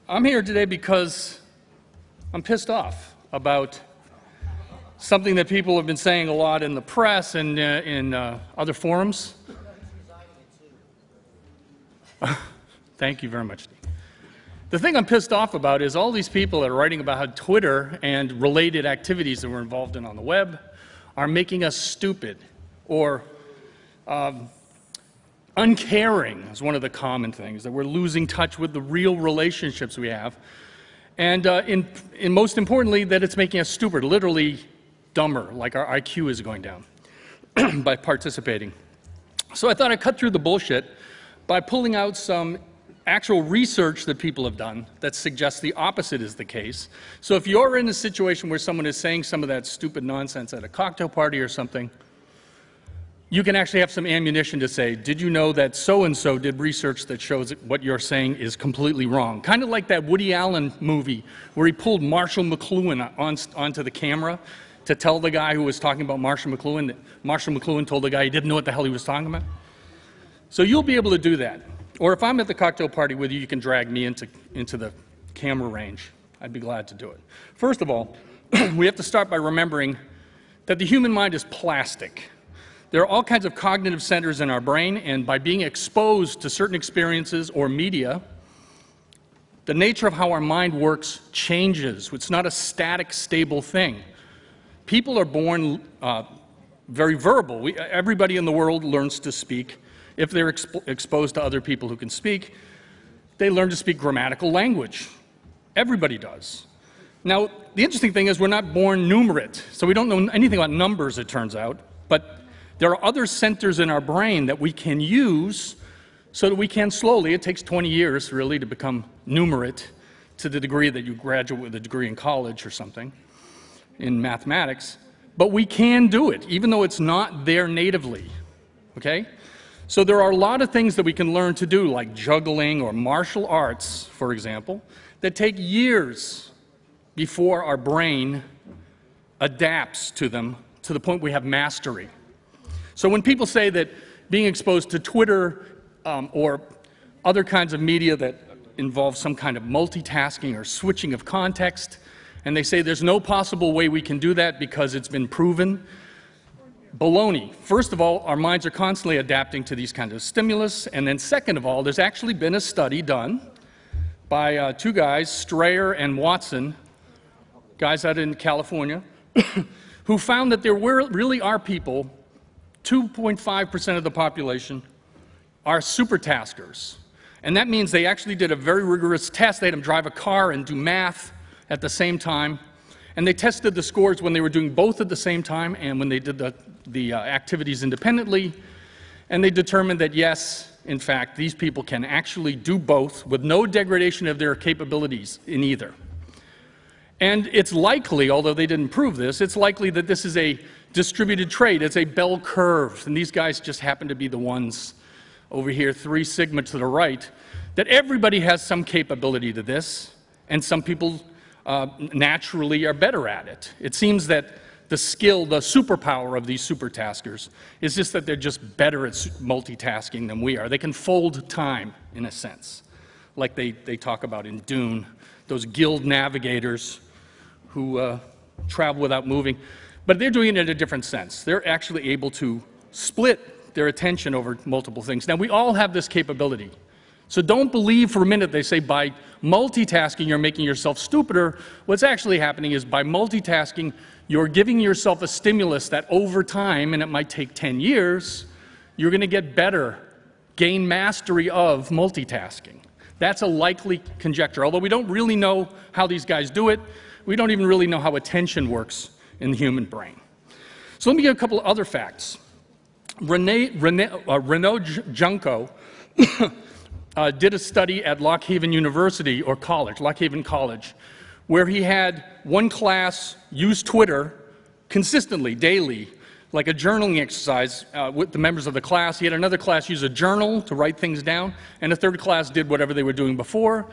I'm here today because I'm pissed off about something that people have been saying a lot in the press and in other forums. Thank you very much, Steve. The thing I'm pissed off about is all these people that are writing about how Twitter and related activities that we're involved in on the web are making us stupid or uncaring is one of the common things, that we're losing touch with the real relationships we have. And most importantly, that it's making us stupid, literally dumber, like our IQ is going down by participating. So I thought I'd cut through the bullshit by pulling out some actual research that people have done that suggests the opposite is the case. So if you're in a situation where someone is saying some of that stupid nonsense at a cocktail party or something, you can actually have some ammunition to say, did you know that so-and-so did research that shows that what you're saying is completely wrong? Kind of like that Woody Allen movie where he pulled Marshall McLuhan onto the camera to tell the guy who was talking about Marshall McLuhan that Marshall McLuhan told the guy he didn't know what the hell he was talking about. So you'll be able to do that. Or if I'm at the cocktail party with you, you can drag me into the camera range. I'd be glad to do it. First of all, we have to start by remembering that the human mind is plastic. There are all kinds of cognitive centers in our brain, and by being exposed to certain experiences or media, the nature of how our mind works changes. It's not a static, stable thing. People are born very verbal. Everybody in the world learns to speak. If they're exposed to other people who can speak, they learn to speak grammatical language. Everybody does. Now, the interesting thing is we're not born numerate, so we don't know anything about numbers, it turns out, but there are other centers in our brain that we can use so that we can slowly, it takes 20 years really to become numerate to the degree that you graduate with a degree in college or something in mathematics, but we can do it even though it's not there natively, okay? So there are a lot of things that we can learn to do, like juggling or martial arts, for example, that take years before our brain adapts to them to the point we have mastery. So when people say that being exposed to Twitter or other kinds of media that involve some kind of multitasking or switching of context, and they say there's no possible way we can do that because it's been proven, baloney. First of all, our minds are constantly adapting to these kinds of stimulus, and then second of all, there's actually been a study done by two guys, Strayer and Watson, guys out in California, who found that there really are people, 2.5% of the population, are supertaskers. And that means they actually did a very rigorous test. They had them drive a car and do math at the same time. And they tested the scores when they were doing both at the same time and when they did the activities independently. And they determined that, yes, in fact, these people can actually do both with no degradation of their capabilities in either. And it's likely, although they didn't prove this, it's likely that this is a distributed trait. It's a bell curve. And these guys just happen to be the ones over here, 3 sigma to the right, that everybody has some capability to this, and some people naturally are better at it. It seems that the skill, the superpower of these supertaskers is just that they're just better at multitasking than we are. They can fold time, in a sense, like they talk about in Dune, those guild navigators who travel without moving. But they're doing it in a different sense. They're actually able to split their attention over multiple things. Now, we all have this capability. So don't believe for a minute they say by multitasking you're making yourself stupider. What's actually happening is by multitasking you're giving yourself a stimulus that over time, and it might take 10 years, you're going to get better, gain mastery of multitasking. That's a likely conjecture. Although we don't really know how these guys do it, we don't even really know how attention works in the human brain. So let me give a couple of other facts. Renaud Junco did a study at Lock Haven University, or college, Lock Haven College, where he had one class use Twitter consistently, daily, like a journaling exercise with the members of the class. He had another class use a journal to write things down, and a third class did whatever they were doing before.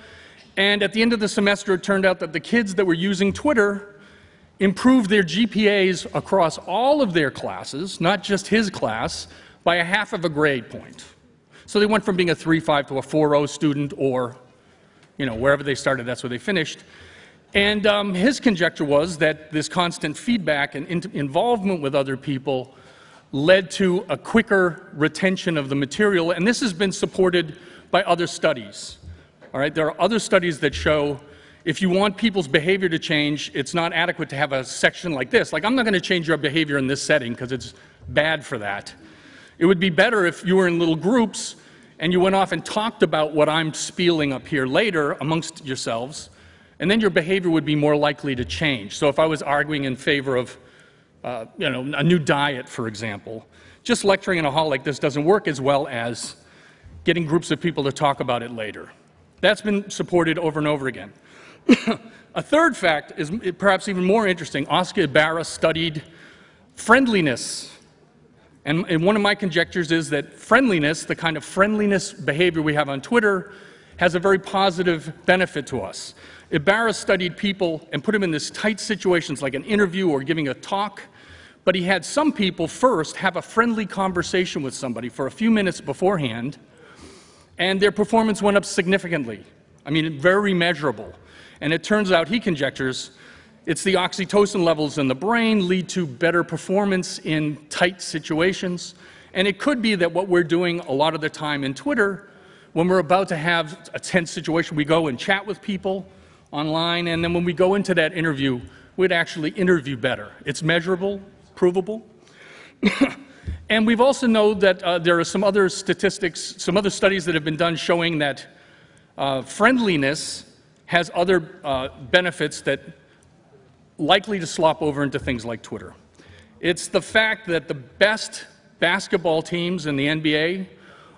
And at the end of the semester, it turned out that the kids that were using Twitter improved their GPAs across all of their classes, not just his class, by a half of a grade point. So they went from being a 3.5 to a 4.0 student, or, you know, wherever they started, that's where they finished. And his conjecture was that this constant feedback and involvement with other people led to a quicker retention of the material, and this has been supported by other studies. All right, there are other studies that show if you want people's behavior to change, it's not adequate to have a section like this. Like, I'm not going to change your behavior in this setting because it's bad for that. It would be better if you were in little groups and you went off and talked about what I'm spieling up here later amongst yourselves, and then your behavior would be more likely to change. So if I was arguing in favor of you know, a new diet, for example, just lecturing in a hall like this doesn't work as well as getting groups of people to talk about it later. That's been supported over and over again. A third fact is perhaps even more interesting. Oscar Ibarra studied friendliness. And one of my conjectures is that friendliness, the kind of friendliness behavior we have on Twitter, has a very positive benefit to us. Ibarra studied people and put them in this tight situations like an interview or giving a talk, but he had some people first have a friendly conversation with somebody for a few minutes beforehand, and their performance went up significantly. I mean, very measurable. And it turns out, he conjectures, it's the oxytocin levels in the brain lead to better performance in tight situations. And it could be that what we're doing a lot of the time in Twitter, when we're about to have a tense situation, we go and chat with people online, and then when we go into that interview, we'd actually interview better. It's measurable, provable. And we've also known that there are some other statistics, some other studies that have been done showing that friendliness has other benefits that likely to slop over into things like Twitter. It's the fact that the best basketball teams in the NBA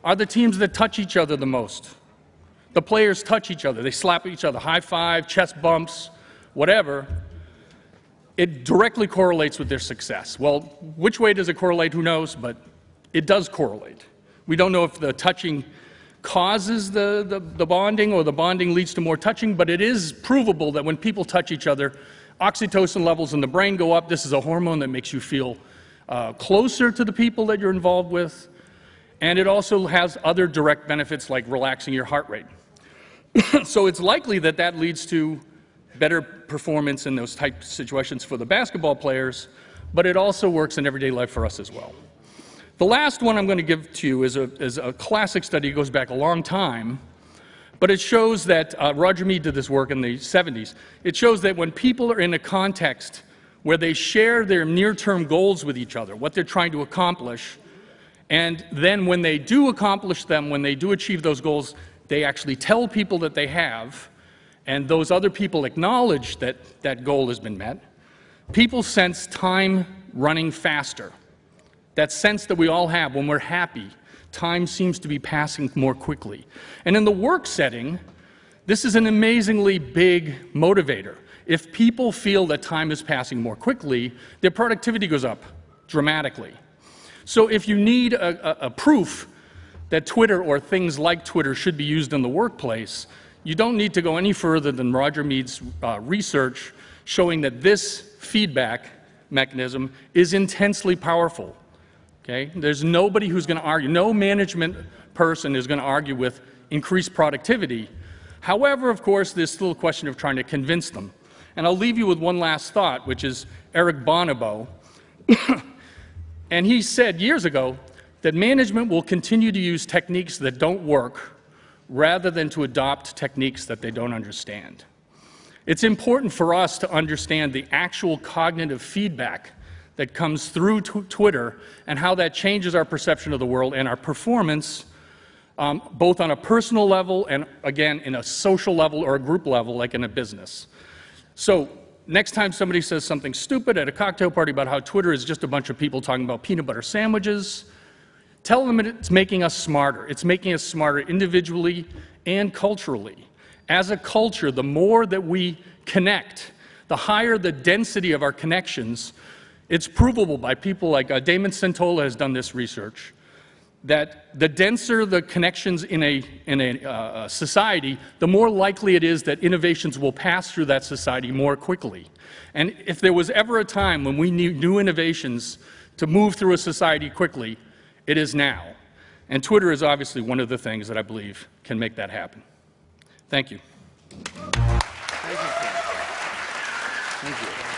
are the teams that touch each other the most. The players touch each other. They slap each other, high five, chest bumps, whatever. It directly correlates with their success. Well, which way does it correlate? Who knows? But it does correlate. We don't know if the touching causes the bonding or the bonding leads to more touching, but it is provable that when people touch each other, oxytocin levels in the brain go up. This is a hormone that makes you feel closer to the people that you're involved with, and it also has other direct benefits like relaxing your heart rate. So it's likely that that leads to better performance in those type situations for the basketball players, but it also works in everyday life for us as well. The last one I'm going to give to you is a classic study. It goes back a long time, but it shows that, Roger Mead did this work in the 70s. It shows that when people are in a context where they share their near-term goals with each other, what they're trying to accomplish, and then when they do accomplish them, when they do achieve those goals, they actually tell people that they have, and those other people acknowledge that that goal has been met, people sense time running faster. That sense that we all have when we're happy, time seems to be passing more quickly. And in the work setting, this is an amazingly big motivator. If people feel that time is passing more quickly, their productivity goes up dramatically. So if you need a proof that Twitter or things like Twitter should be used in the workplace, you don't need to go any further than Roger Mead's research showing that this feedback mechanism is intensely powerful. Okay? There's nobody who's going to argue, no management person is going to argue with increased productivity. However, of course, there's still a question of trying to convince them. And I'll leave you with one last thought, which is Eric Bonobo. And he said years ago that management will continue to use techniques that don't work rather than to adopt techniques that they don't understand. It's important for us to understand the actual cognitive feedback that comes through Twitter and how that changes our perception of the world and our performance, both on a personal level and, again, in a social level or a group level, like in a business. So next time somebody says something stupid at a cocktail party about how Twitter is just a bunch of people talking about peanut butter sandwiches, tell them it's making us smarter. It's making us smarter individually and culturally. As a culture, the more that we connect, the higher the density of our connections. It's provable by people like Damon Centola has done this research, that the denser the connections in a society, the more likely it is that innovations will pass through that society more quickly. And if there was ever a time when we need new innovations to move through a society quickly, it is now. And Twitter is obviously one of the things that I believe can make that happen. Thank you. Thank you.